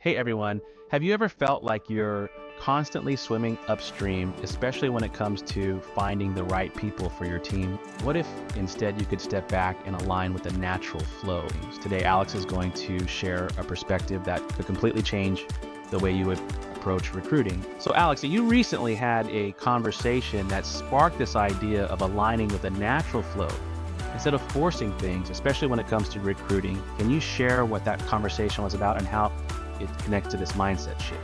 Hey everyone, have you ever felt like you're constantly swimming upstream, especially when it comes to finding the right people for your team? What if instead you could step back and align with the natural flow? Today, Alex is going to share a perspective that could completely change the way you would approach recruiting. So, Alex, you recently had a conversation that sparked this idea of aligning with the natural flow instead of forcing things, especially when it comes to recruiting. Can you share what that conversation was about and how it connects to this mindset shift?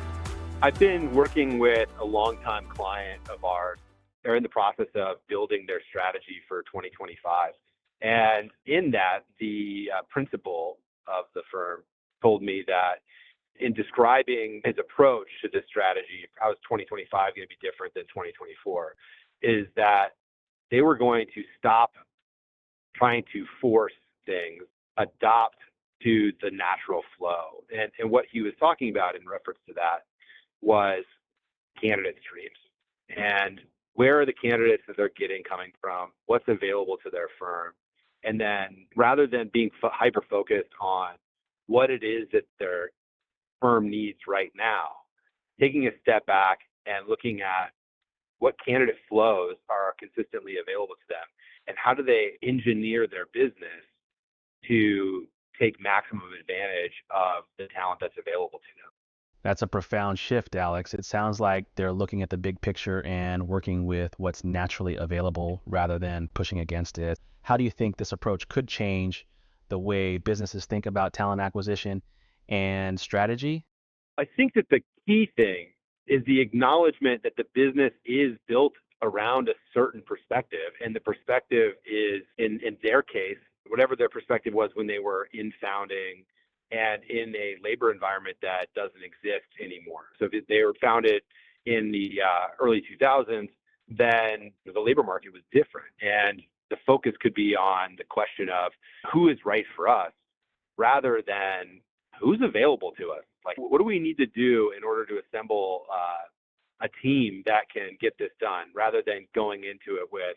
I've been working with a longtime client of ours. They're in the process of building their strategy for 2025. And in that, the principal of the firm told me that in describing his approach to this strategy, how is 2025 going to be different than 2024, is that they were going to stop trying to force things, adopt to the natural flow. And what he was talking about in reference to that was candidate streams and where are the candidates that they're getting coming from, what's available to their firm. And then rather than being hyper focused on what it is that their firm needs right now, taking a step back and looking at what candidate flows are consistently available to them and how do they engineer their business to take maximum advantage of the talent that's available to them. That's a profound shift, Alex. It sounds like they're looking at the big picture and working with what's naturally available rather than pushing against it. How do you think this approach could change the way businesses think about talent acquisition and strategy? I think that the key thing is the acknowledgement that the business is built around a certain perspective, and the perspective is, in their case, whatever their perspective was when they were in founding and in a labor environment that doesn't exist anymore. So if they were founded in the early 2000s, then the labor market was different, and the focus could be on the question of who is right for us rather than who's available to us. Like, what do we need to do in order to assemble a team that can get this done, rather than going into it with,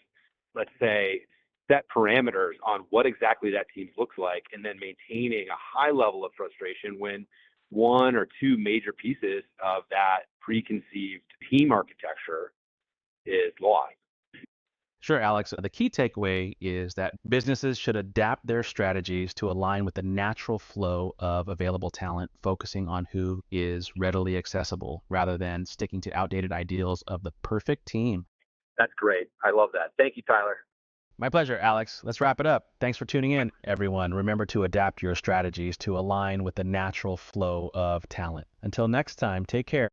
let's say, set parameters on what exactly that team looks like, and then maintaining a high level of frustration when one or two major pieces of that preconceived team architecture is lost. Sure, Alex. The key takeaway is that businesses should adapt their strategies to align with the natural flow of available talent, focusing on who is readily accessible rather than sticking to outdated ideals of the perfect team. That's great. I love that. Thank you, Tyler. My pleasure, Alex. Let's wrap it up. Thanks for tuning in, everyone. Remember to adapt your strategies to align with the natural flow of talent. Until next time, take care.